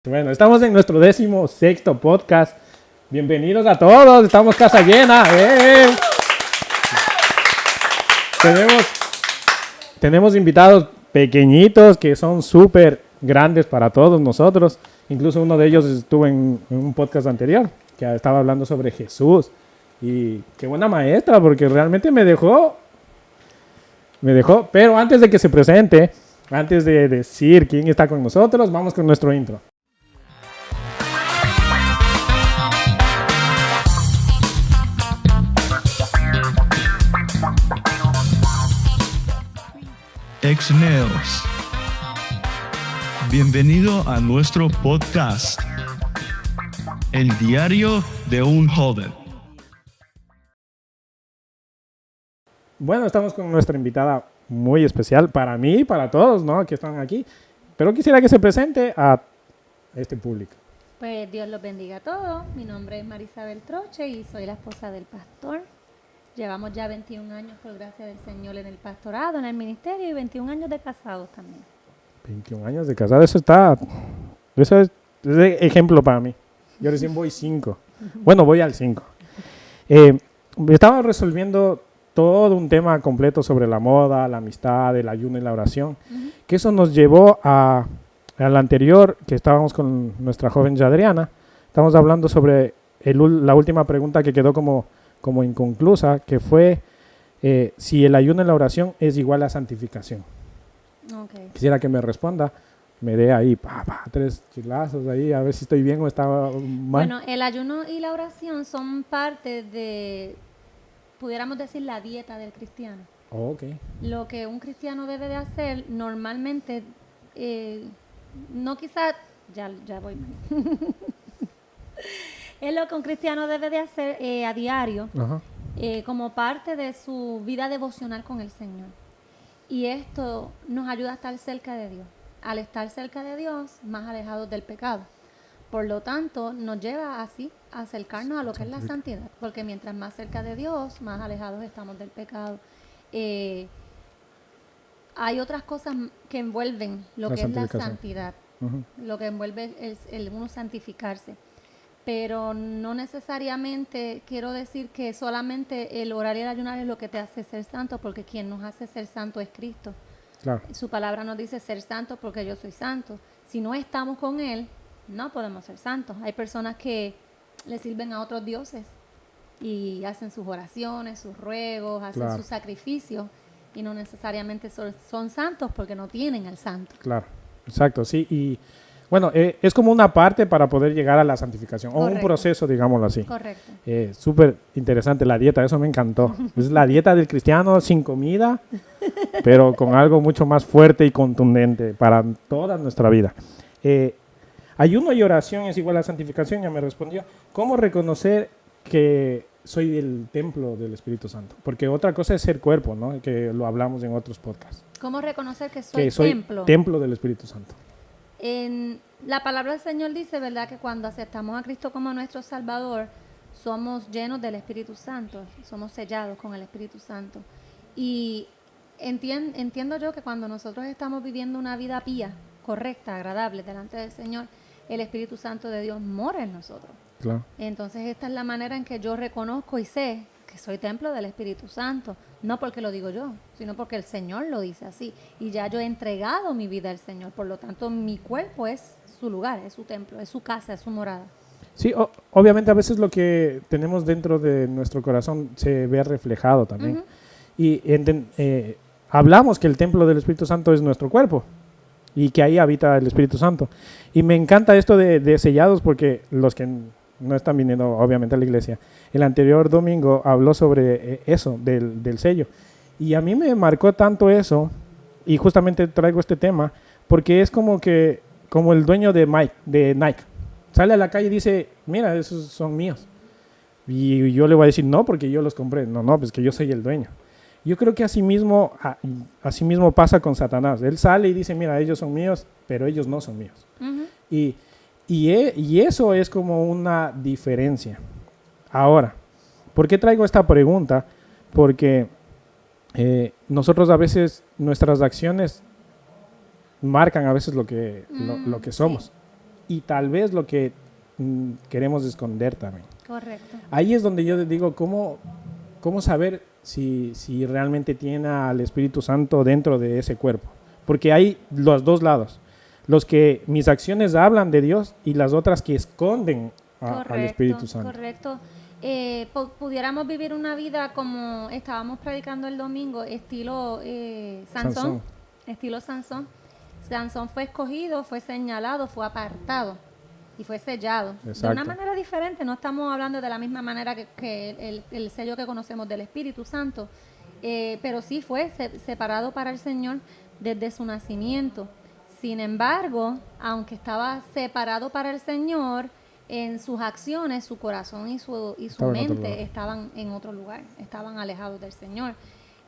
Bueno, estamos en nuestro 16º podcast. Bienvenidos a todos, estamos casa llena. Tenemos invitados pequeñitos que son súper grandes para todos nosotros. Incluso uno de ellos estuvo en un podcast anterior que estaba hablando sobre Jesús. Y qué buena maestra, porque realmente me dejó. Pero antes de que se presente, antes de decir quién está con nosotros, vamos con nuestro intro. Exneos. Bienvenido a nuestro podcast, El Diario de un Joven. Bueno, estamos con nuestra invitada muy especial para mí y para todos, ¿no?, que están aquí. Pero quisiera que se presente a este público. Pues Dios los bendiga a todos. Mi nombre es Marisabel Troche y soy la esposa del pastor. Llevamos ya 21 años, por gracia del Señor, en el pastorado, en el ministerio, y 21 años de casados también. 21 años de casado, eso es ejemplo para mí. Yo recién voy 5. Bueno, voy al 5. Estaba resolviendo todo un tema completo sobre la moda, la amistad, el ayuno y la oración. Que eso nos llevó al anterior, que estábamos con nuestra joven Yadriana. Estamos hablando sobre la última pregunta que quedó como inconclusa, que fue si el ayuno y la oración es igual a santificación. Okay. Quisiera que me responda, me dé ahí 3 chilazos ahí, a ver si estoy bien o estaba mal. Bueno, el ayuno y la oración son parte de, pudiéramos decir, la dieta del cristiano. Oh, okay. Lo que un cristiano debe de hacer normalmente, no quizás, ya voy mal. Es lo que un cristiano debe de hacer a diario, como parte de su vida devocional con el Señor. Y esto nos ayuda a estar cerca de Dios. Al estar cerca de Dios, más alejados del pecado. Por lo tanto, nos lleva así a acercarnos a lo que es la santidad. Porque mientras más cerca de Dios, más alejados estamos del pecado. Hay otras cosas que envuelven lo que es la santidad. Lo que envuelve es el uno santificarse. Pero no necesariamente quiero decir que solamente el orar y el ayunar es lo que te hace ser santo, porque quien nos hace ser santo es Cristo. Claro. Su palabra nos dice ser santo porque yo soy santo. Si no estamos con Él, no podemos ser santos. Hay personas que le sirven a otros dioses y hacen sus oraciones, sus ruegos, hacen sus sacrificios y no necesariamente son santos porque no tienen al santo. Claro, exacto, sí. Y bueno, es como una parte para poder llegar a la santificación. Correcto. O un proceso, digámoslo así. Correcto. Súper interesante la dieta, eso me encantó. Es la dieta del cristiano sin comida, pero con algo mucho más fuerte y contundente para toda nuestra vida. Ayuno y oración es igual a santificación, ya me respondió. ¿Cómo reconocer que soy el templo del Espíritu Santo? Porque otra cosa es ser cuerpo, ¿no?, que lo hablamos en otros podcasts. ¿Cómo reconocer que soy templo del Espíritu Santo? En la palabra del Señor dice, ¿verdad?, que cuando aceptamos a Cristo como nuestro Salvador, somos llenos del Espíritu Santo, somos sellados con el Espíritu Santo. Y entiendo yo que cuando nosotros estamos viviendo una vida pía, correcta, agradable delante del Señor, el Espíritu Santo de Dios mora en nosotros. Claro. Entonces esta es la manera en que yo reconozco y sé que soy templo del Espíritu Santo, no porque lo digo yo, sino porque el Señor lo dice así. Y ya yo he entregado mi vida al Señor, por lo tanto mi cuerpo es su lugar, es su templo, es su casa, es su morada. Sí, obviamente a veces lo que tenemos dentro de nuestro corazón se ve reflejado también. Y hablamos que el templo del Espíritu Santo es nuestro cuerpo y que ahí habita el Espíritu Santo. Y me encanta esto de sellados, porque los que no están viniendo obviamente a la iglesia, el anterior domingo habló sobre eso, del sello. Y a mí me marcó tanto eso, y justamente traigo este tema, porque es como el dueño de Nike. Sale a la calle y dice, mira, esos son míos. Y yo le voy a decir, no, porque yo los compré. No, pues que yo soy el dueño. Yo creo que así mismo pasa con Satanás. Él sale y dice, mira, ellos son míos, pero ellos no son míos. Y eso es como una diferencia. Ahora, ¿por qué traigo esta pregunta? Porque nosotros a veces, nuestras acciones marcan a veces lo que somos. y tal vez lo que queremos esconder también. Correcto. Ahí es donde yo digo, ¿cómo saber si realmente tiene al Espíritu Santo dentro de ese cuerpo? Porque hay los dos lados. Los que mis acciones hablan de Dios y las otras que esconden al Espíritu Santo. Correcto. Pudiéramos vivir una vida como estábamos predicando el domingo, estilo Sansón. Estilo Sansón. Sansón fue escogido, fue señalado, fue apartado y fue sellado. Exacto. De una manera diferente, no estamos hablando de la misma manera que el sello que conocemos del Espíritu Santo, pero sí fue separado para el Señor desde su nacimiento. Sin embargo, aunque estaba separado para el Señor, en sus acciones, su corazón y su mente estaban en otro lugar, estaban alejados del Señor.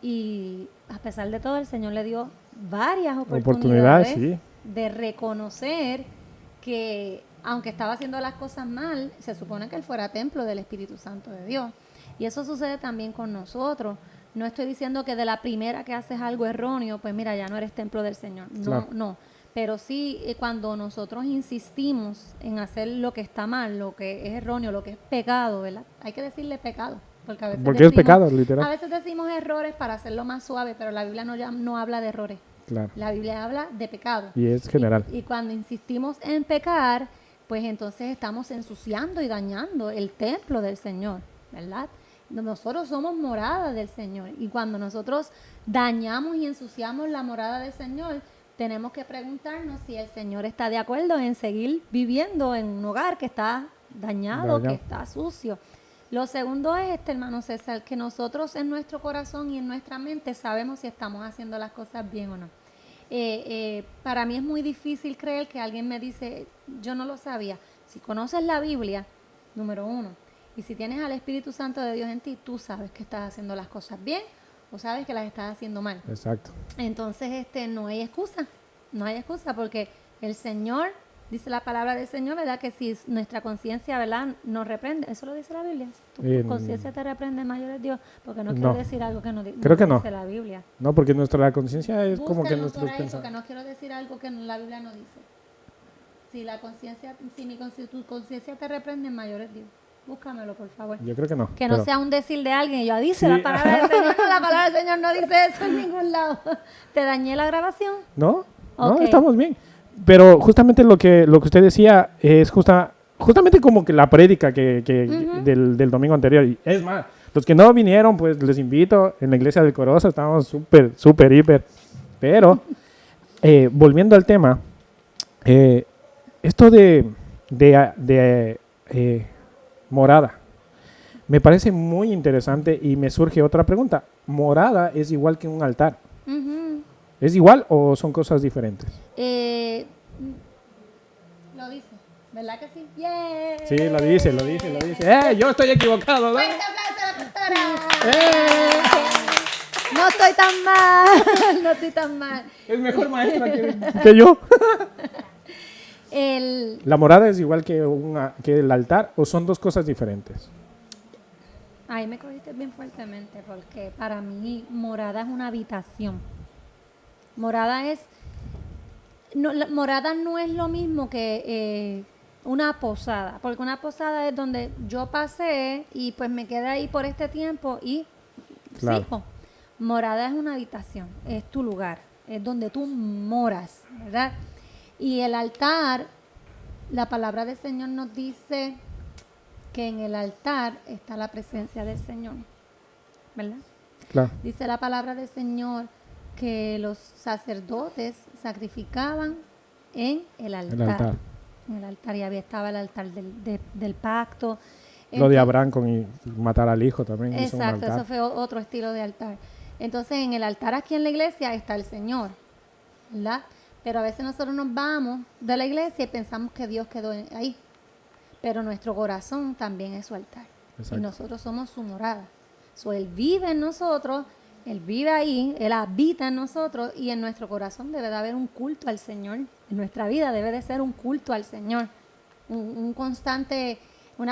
Y a pesar de todo, el Señor le dio varias oportunidades sí, de reconocer que, aunque estaba haciendo las cosas mal, se supone que él fuera templo del Espíritu Santo de Dios. Y eso sucede también con nosotros. No estoy diciendo que de la primera que haces algo erróneo, pues mira, ya no eres templo del Señor. No, claro. No. Pero sí, cuando nosotros insistimos en hacer lo que está mal, lo que es erróneo, lo que es pecado, ¿verdad? Hay que decirle pecado. Porque es pecado, literal. A veces decimos errores para hacerlo más suave, pero la Biblia no habla de errores. Claro. La Biblia habla de pecado. Y es general. Y cuando insistimos en pecar, pues entonces estamos ensuciando y dañando el templo del Señor, ¿verdad? Nosotros somos morada del Señor. Y cuando nosotros dañamos y ensuciamos la morada del Señor, tenemos que preguntarnos si el Señor está de acuerdo en seguir viviendo en un hogar que está dañado, que está sucio. Lo segundo es, hermano César, que nosotros en nuestro corazón y en nuestra mente sabemos si estamos haciendo las cosas bien o no. Para mí es muy difícil creer que alguien me dice, yo no lo sabía. Si conoces la Biblia, número uno, y si tienes al Espíritu Santo de Dios en ti, tú sabes que estás haciendo las cosas bien o sabes que las estás haciendo mal. Exacto. Entonces, no hay excusa porque el Señor, dice la palabra del Señor, ¿verdad? Que si nuestra conciencia, ¿verdad?, nos reprende, eso lo dice la Biblia. Tu conciencia te reprende, mayor es Dios, porque no quiero decir algo que no dice la Biblia. No, porque nuestra conciencia es como que nuestros pensamientos. Porque no quiero decir algo que la Biblia no dice. Si tu conciencia te reprende, mayor es Dios. Búscamelo, por favor. Yo creo que no. Que no sea un decir de alguien. Y yo dice la palabra del Señor. La palabra del Señor no dice eso en ningún lado. ¿Te dañé la grabación? No, estamos bien. Pero justamente lo que usted decía es justamente como que la prédica del domingo anterior. Y es más, los que no vinieron, pues les invito. En la iglesia del Corozo estamos súper, hiper. Pero, volviendo al tema, esto de morada. Me parece muy interesante y me surge otra pregunta. ¿Morada es igual que un altar? Uh-huh. ¿Es igual o son cosas diferentes? Lo dice, ¿verdad que sí? Yeah. Sí, lo dice. Yo estoy equivocado, ¿no? ¡Fuerte aplauso a la pastora! No estoy tan mal. Es mejor maestra que yo. ¿La morada es igual que el altar o son dos cosas diferentes? Ahí me cogiste bien fuertemente porque para mí morada es una habitación. Morada no es lo mismo que una posada, porque una posada es donde yo pasé y pues me quedé ahí por este tiempo y claro. Sigo. Morada es una habitación, es tu lugar, es donde tú moras, ¿verdad? Y el altar, la palabra del Señor nos dice que en el altar está la presencia del Señor, ¿verdad? Claro. Dice la palabra del Señor que los sacerdotes sacrificaban en el altar. En el altar, y estaba el altar del pacto. Lo de Abraham con matar al hijo también. Exacto, eso fue otro estilo de altar. Entonces, en el altar aquí en la iglesia está el Señor, ¿verdad? Pero a veces nosotros nos vamos de la iglesia y pensamos que Dios quedó ahí. Pero nuestro corazón también es su altar. Exacto. Y nosotros somos su morada. Él vive en nosotros, Él vive ahí, Él habita en nosotros y en nuestro corazón debe de haber un culto al Señor. En nuestra vida debe de ser un culto al Señor. Una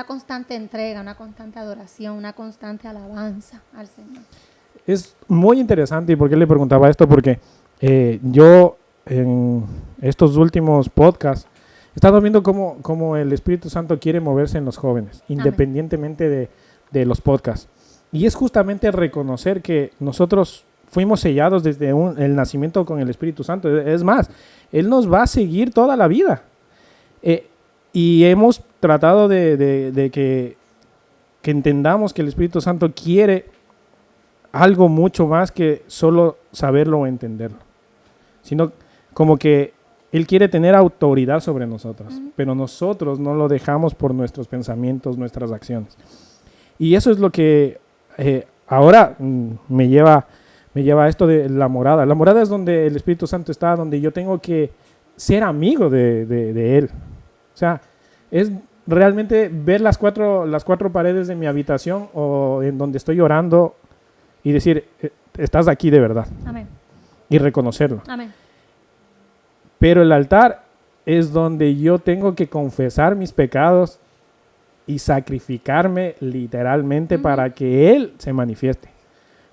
constante entrega, una constante adoración, una constante alabanza al Señor. Es muy interesante. ¿Y por qué le preguntaba esto? Porque yo en estos últimos podcasts estado viendo cómo el Espíritu Santo quiere moverse en los jóvenes, independientemente de los podcasts. Y es justamente reconocer que nosotros fuimos sellados desde el nacimiento con el Espíritu Santo. Es más, Él nos va a seguir toda la vida. Y hemos tratado de que entendamos que el Espíritu Santo quiere algo mucho más que solo saberlo o entenderlo, sino como que Él quiere tener autoridad sobre nosotros, pero nosotros no lo dejamos por nuestros pensamientos, nuestras acciones. Y eso es lo que ahora me lleva a esto de la morada. La morada es donde el Espíritu Santo está, donde yo tengo que ser amigo de Él. O sea, es realmente ver las cuatro paredes de mi habitación o en donde estoy orando y decir, estás aquí de verdad. Amén. Y reconocerlo. Amén. Pero el altar es donde yo tengo que confesar mis pecados y sacrificarme literalmente para que Él se manifieste.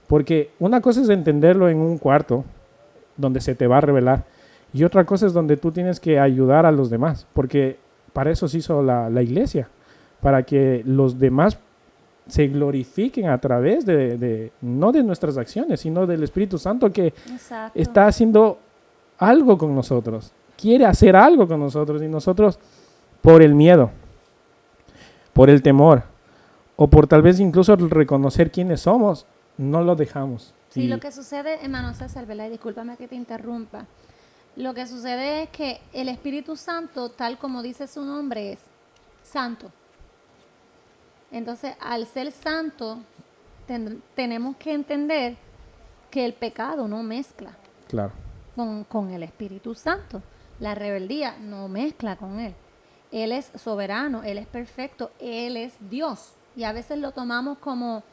Porque una cosa es entenderlo en un cuarto donde se te va a revelar y otra cosa es donde tú tienes que ayudar a los demás, porque para eso se hizo la iglesia, para que los demás se glorifiquen a través no de nuestras acciones, sino del Espíritu Santo que está haciendo algo con nosotros, quiere hacer algo con nosotros y nosotros por el miedo, por el temor o por tal vez incluso reconocer quiénes somos, no lo dejamos. Sí, lo que sucede, hermano César, ¿verdad? Y discúlpame que te interrumpa. Lo que sucede es que el Espíritu Santo, tal como dice su nombre, es santo. Entonces, al ser santo, tenemos que entender que el pecado no mezcla con el Espíritu Santo. La rebeldía no mezcla con Él. Él es soberano, Él es perfecto, Él es Dios. Y a veces lo tomamos como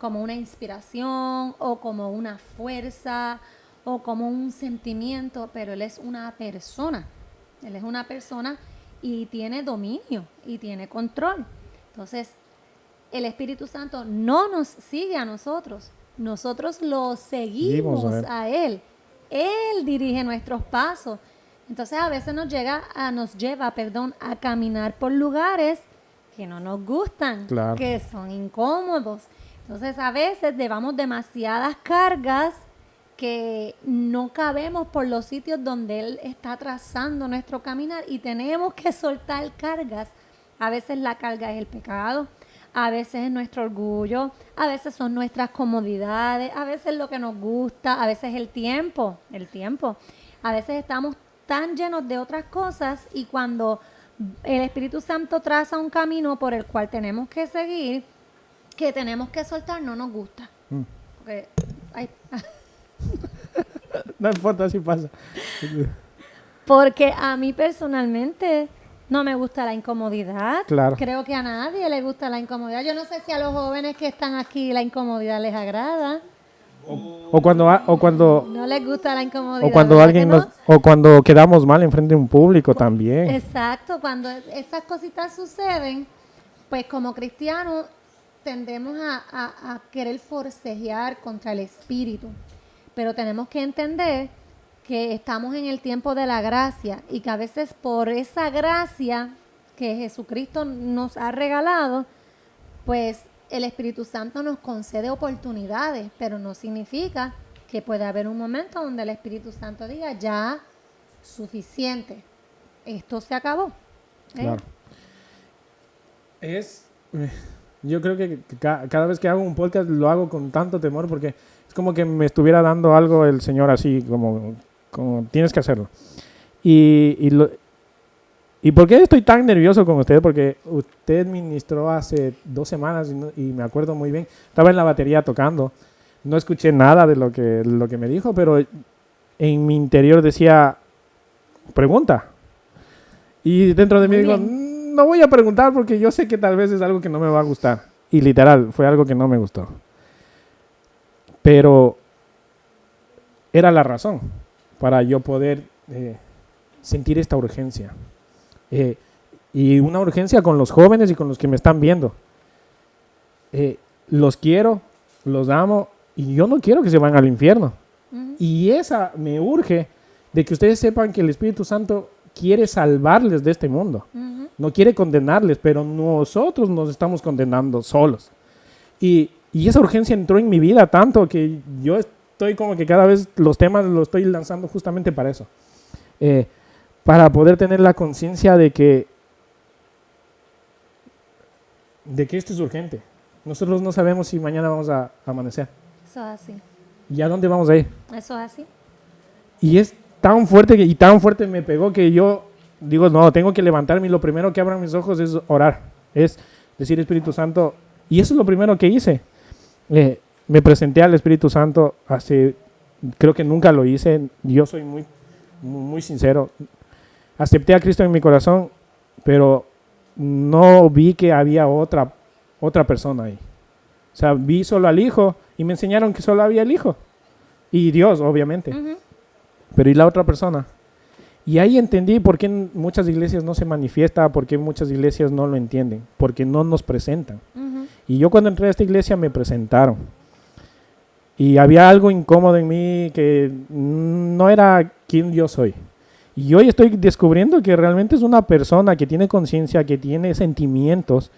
una inspiración o como una fuerza o como un sentimiento, pero Él es una persona. Él es una persona y tiene dominio y tiene control. Entonces, el Espíritu Santo no nos sigue a nosotros. Nosotros lo seguimos a Él. Él dirige nuestros pasos. Entonces, a veces nos lleva a caminar por lugares que no nos gustan, que son incómodos. Entonces, a veces llevamos demasiadas cargas que no cabemos por los sitios donde Él está trazando nuestro caminar y tenemos que soltar cargas. A veces la carga es el pecado, a veces es nuestro orgullo, a veces son nuestras comodidades, a veces lo que nos gusta, a veces el tiempo. A veces estamos tan llenos de otras cosas y cuando el Espíritu Santo traza un camino por el cual tenemos que seguir, que tenemos que soltar, no nos gusta. Porque, no importa si pasa. Porque a mí personalmente no me gusta la incomodidad. Claro. Creo que a nadie le gusta la incomodidad. Yo no sé si a los jóvenes que están aquí la incomodidad les agrada. O cuando no les gusta la incomodidad. O cuando quedamos mal enfrente de un público también. Exacto, cuando esas cositas suceden, pues como cristianos tendemos a querer forcejear contra el espíritu. Pero tenemos que entender que estamos en el tiempo de la gracia y que a veces por esa gracia que Jesucristo nos ha regalado, pues el Espíritu Santo nos concede oportunidades, pero no significa que puede haber un momento donde el Espíritu Santo diga, ya, suficiente, esto se acabó. Claro. Yo creo que cada vez que hago un podcast lo hago con tanto temor porque es como que me estuviera dando algo el Señor así, como tienes que hacerlo. ¿Y por qué estoy tan nervioso con usted? Porque usted ministró hace 2 semanas y me acuerdo muy bien. Estaba en la batería tocando. No escuché nada de lo que me dijo, pero en mi interior decía, pregunta. Y dentro de mí digo, no voy a preguntar porque yo sé que tal vez es algo que no me va a gustar. Y literal, fue algo que no me gustó. Pero era la razón para yo poder sentir esta urgencia. Y una urgencia con los jóvenes y con los que me están viendo. Los quiero, los amo y yo no quiero que se vayan al infierno. Y esa me urge de que ustedes sepan que el Espíritu Santo quiere salvarles de este mundo. No quiere condenarles, pero nosotros nos estamos condenando solos. Y esa urgencia entró en mi vida tanto que yo estoy como que cada vez los temas los estoy lanzando justamente para eso. Para poder tener la conciencia de que esto es urgente. Nosotros no sabemos si mañana vamos a amanecer. Eso es así. ¿Y a dónde vamos a ir? Eso es así. Y es tan fuerte y tan fuerte me pegó que yo digo, no, tengo que levantarme y lo primero que abran mis ojos es orar. Es decir, Espíritu Santo. Y eso es lo primero que hice. Me presenté al Espíritu Santo creo que nunca lo hice. Yo soy muy, muy sincero. Acepté a Cristo en mi corazón, pero no vi que había otra persona ahí. O sea, vi solo al Hijo y me enseñaron que solo había el Hijo. Y Dios, obviamente. Pero ¿y la otra persona? Y ahí entendí por qué en muchas iglesias no se manifiesta, por qué muchas iglesias no lo entienden, porque no nos presentan. Y yo cuando entré a esta iglesia me presentaron. Y había algo incómodo en mí que no era quien yo soy. Y hoy estoy descubriendo que realmente es una persona que tiene conciencia, que tiene sentimientos.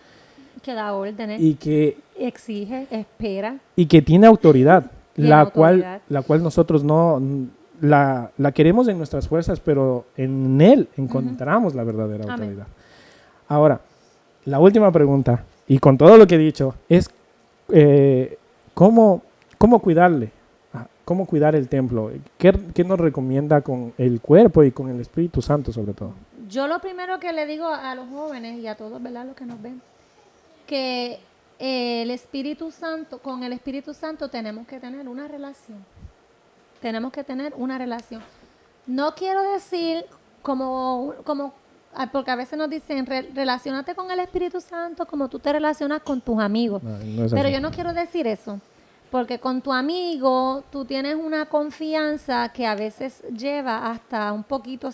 Que da órdenes. Y que exige, espera. Y que tiene autoridad, la autoridad. cual nosotros no la queremos en nuestras fuerzas, pero en Él encontramos la verdadera autoridad. Ahora, la última pregunta, y con todo lo que he dicho, es ¿cómo cuidarle? ¿Cómo cuidar el templo? ¿Qué nos recomienda con el cuerpo y con el Espíritu Santo sobre todo? Yo lo primero que le digo a los jóvenes y a todos, ¿verdad?, los que nos ven, que el Espíritu Santo, con el Espíritu Santo tenemos que tener una relación. Tenemos que tener una relación. No quiero decir porque a veces nos dicen, relaciónate con el Espíritu Santo como tú te relacionas con tus amigos. No es así. Pero yo no quiero decir eso. Porque con tu amigo tú tienes una confianza que a veces lleva hasta un poquito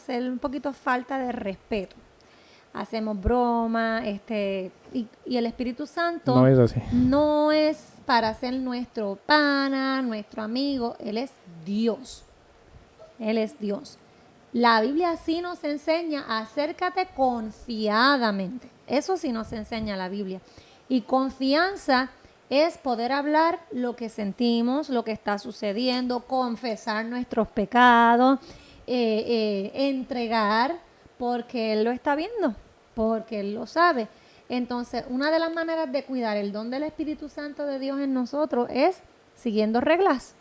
falta de respeto. Hacemos broma, y el Espíritu Santo no es así. No es para ser nuestro pana, nuestro amigo. Él es Dios. Él es Dios. La Biblia sí nos enseña, acércate confiadamente. Eso sí nos enseña la Biblia. Y confianza es poder hablar lo que sentimos, lo que está sucediendo, confesar nuestros pecados, entregar, porque Él lo está viendo, porque Él lo sabe. Entonces, una de las maneras de cuidar el don del Espíritu Santo de Dios en nosotros es siguiendo reglas.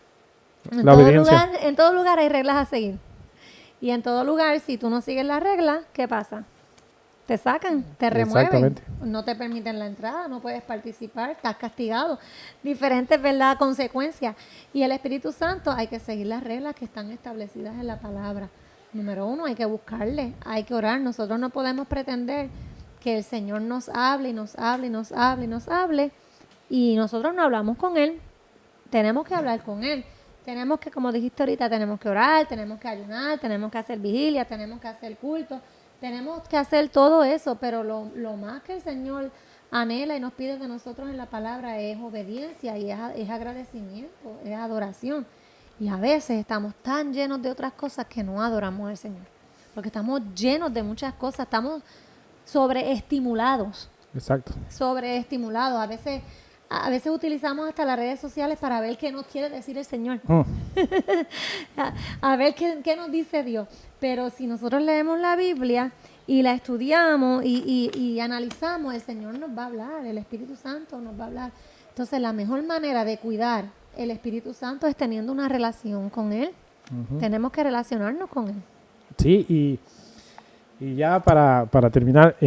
En todo lugar hay reglas a seguir. Y en todo lugar, si tú no sigues las reglas, ¿qué pasa? Te sacan, te remueven, no te permiten la entrada, no puedes participar, estás castigado. Diferentes, ¿verdad?, consecuencias. Y el Espíritu Santo, hay que seguir las reglas que están establecidas en la palabra. Número 1, hay que buscarle, hay que orar. Nosotros no podemos pretender que el Señor nos hable y nos hable y nos hable y nos hable y nosotros no hablamos con Él. Tenemos que hablar con Él. Tenemos que, como dijiste ahorita, tenemos que orar, tenemos que ayunar, tenemos que hacer vigilia, tenemos que hacer culto. Tenemos que hacer todo eso, pero lo más que el Señor anhela y nos pide de nosotros en la palabra es obediencia y es agradecimiento, es adoración. Y a veces estamos tan llenos de otras cosas que no adoramos al Señor. Porque estamos llenos de muchas cosas, estamos sobreestimulados. Exacto. Sobreestimulados. A veces utilizamos hasta las redes sociales para ver qué nos quiere decir el Señor. A ver qué nos dice Dios. Pero si nosotros leemos la Biblia y la estudiamos y analizamos, el Señor nos va a hablar, el Espíritu Santo nos va a hablar. Entonces, la mejor manera de cuidar el Espíritu Santo es teniendo una relación con Él. Tenemos que relacionarnos con Él. Sí, y ya para terminar,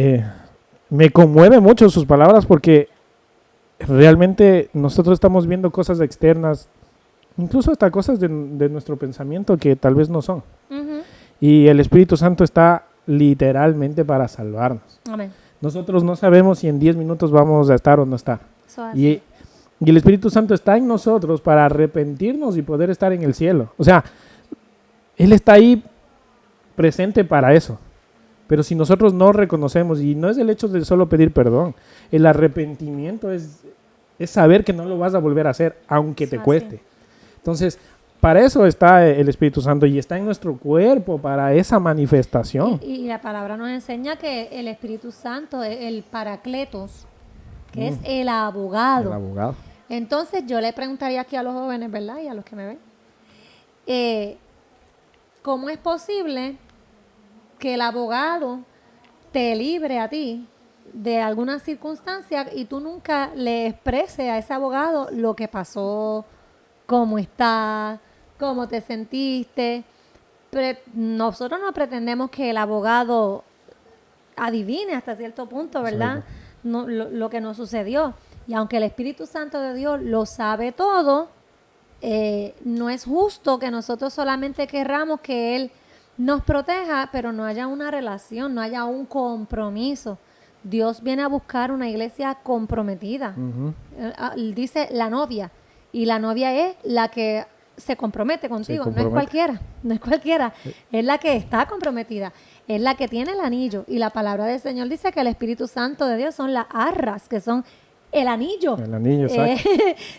me conmueve mucho sus palabras porque realmente nosotros estamos viendo cosas externas, incluso hasta cosas de nuestro pensamiento que tal vez no son. Y el Espíritu Santo está literalmente para salvarnos. Amén. Nosotros no sabemos si en 10 minutos vamos a estar o no estar. Y el Espíritu Santo está en nosotros para arrepentirnos y poder estar en el cielo. O sea, Él está ahí presente para eso. Pero si nosotros no reconocemos, y no es el hecho de solo pedir perdón, el arrepentimiento es saber que no lo vas a volver a hacer, aunque te cueste. Entonces, para eso está el Espíritu Santo y está en nuestro cuerpo para esa manifestación. Y la palabra nos enseña que el Espíritu Santo es el Paracletos, que es el abogado. El abogado. Entonces yo le preguntaría aquí a los jóvenes, ¿verdad? Y a los que me ven. ¿Cómo es posible que el abogado te libre a ti de alguna circunstancia y tú nunca le expreses a ese abogado lo que pasó, cómo estás, cómo te sentiste? Nosotros no pretendemos que el abogado adivine hasta cierto punto, ¿verdad? No, lo que nos sucedió. Y aunque el Espíritu Santo de Dios lo sabe todo, no es justo que nosotros solamente querramos que Él nos proteja, pero no haya una relación, no haya un compromiso. Dios viene a buscar una iglesia comprometida. Dice la novia, y la novia es la que se compromete contigo, no es cualquiera, es la que está comprometida, es la que tiene el anillo. Y la palabra del Señor dice que el Espíritu Santo de Dios son las arras, que son el anillo. El anillo, exacto.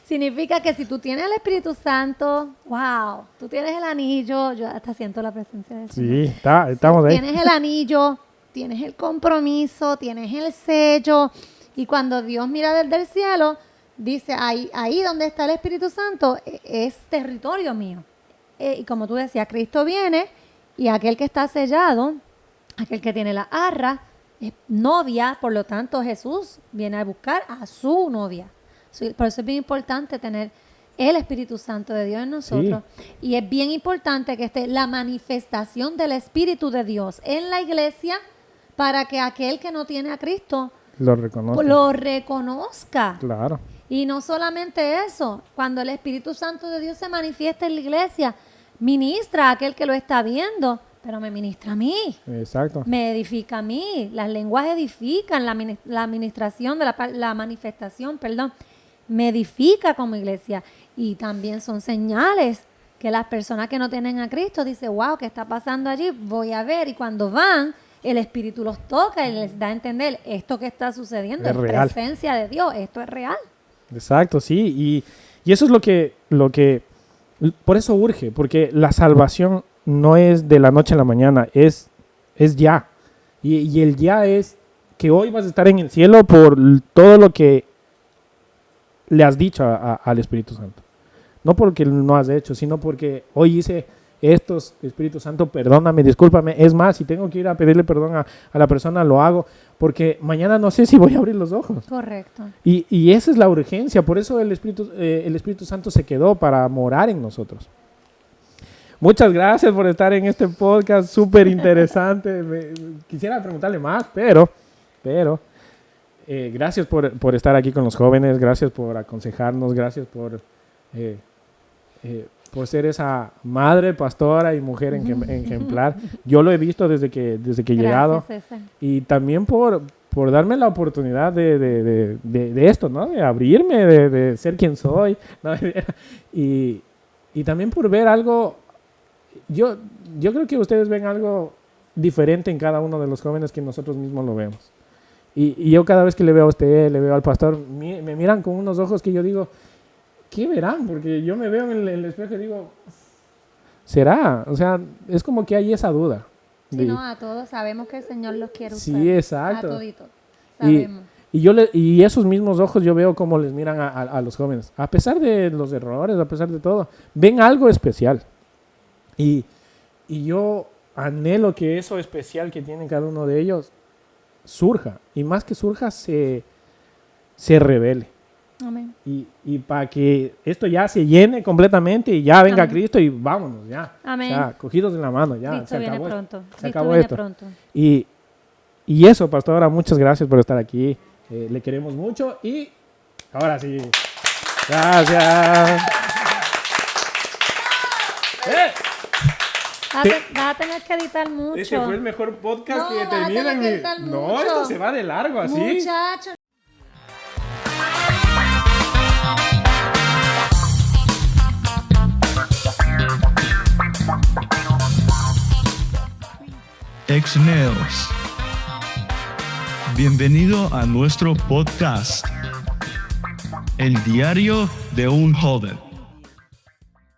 Significa que si tú tienes el Espíritu Santo, wow, tú tienes el anillo, yo hasta siento la presencia del Señor. Sí, estamos ahí. Tienes el anillo, tienes el compromiso, tienes el sello, y cuando Dios mira desde el cielo, dice, ahí donde está el Espíritu Santo es territorio mío. Y como tú decías, Cristo viene y aquel que está sellado, aquel que tiene la arra, es novia, por lo tanto Jesús viene a buscar a su novia. Por eso es bien importante tener el Espíritu Santo de Dios en nosotros. Sí. Y es bien importante que esté la manifestación del Espíritu de Dios en la iglesia para que aquel que no tiene a Cristo lo reconozca. Claro. Y no solamente eso, cuando el Espíritu Santo de Dios se manifiesta en la iglesia, ministra a aquel que lo está viendo, pero me ministra a mí. Exacto. Me edifica a mí. Las lenguas edifican, la administración de la manifestación, me edifica como iglesia. Y también son señales que las personas que no tienen a Cristo dicen, wow, ¿qué está pasando allí? Voy a ver. Y cuando van, el Espíritu los toca y les da a entender esto que está sucediendo es presencia de Dios, esto es real. Exacto, sí. Y eso es lo que por eso urge, porque la salvación no es de la noche a la mañana, es ya. Y el ya es que hoy vas a estar en el cielo por todo lo que le has dicho al Espíritu Santo. No porque no has hecho, sino porque hoy hice estos, Espíritu Santo, perdóname, discúlpame. Es más, si tengo que ir a pedirle perdón a la persona, lo hago, porque mañana no sé si voy a abrir los ojos. Correcto. Y esa es la urgencia, por eso el Espíritu Santo se quedó para morar en nosotros. Muchas gracias por estar en este podcast, súper interesante. Quisiera preguntarle más, pero gracias por estar aquí con los jóvenes, gracias por aconsejarnos, gracias por ser esa madre, pastora y mujer ejemplar. Yo lo he visto desde que he llegado. César. Y también por darme la oportunidad de esto, ¿no? De abrirme, de ser quien soy, ¿no? Y también por ver algo. Yo creo que ustedes ven algo diferente en cada uno de los jóvenes que nosotros mismos lo vemos. Y yo cada vez que le veo a usted, le veo al pastor, me miran con unos ojos que yo digo, ¿qué verán? Porque yo me veo en el espejo y digo, ¿será? O sea, es como que hay esa duda. Sí, no, a todos sabemos que el Señor los quiere usar. Sí, exacto. A toditos, sabemos. Y esos mismos ojos yo veo cómo les miran a los jóvenes. A pesar de los errores, a pesar de todo, ven algo especial. Y yo anhelo que eso especial que tienen cada uno de ellos surja. Y más que surja, se revele. Amén. Y para que esto ya se llene completamente y ya venga Amén. Cristo y vámonos ya. Amén. O sea, cogidos de la mano, ya. Cristo viene pronto. Se acabó esto. Y eso, pastora, muchas gracias por estar aquí. Le queremos mucho y ahora sí. Gracias. Vas a tener que editar mucho. Ese fue el mejor podcast No, que vas a termina tener en que mi... editar No, mucho. esto se va de largo así. Muchachos. Exneos. Bienvenido a nuestro podcast, El Diario de un Joven.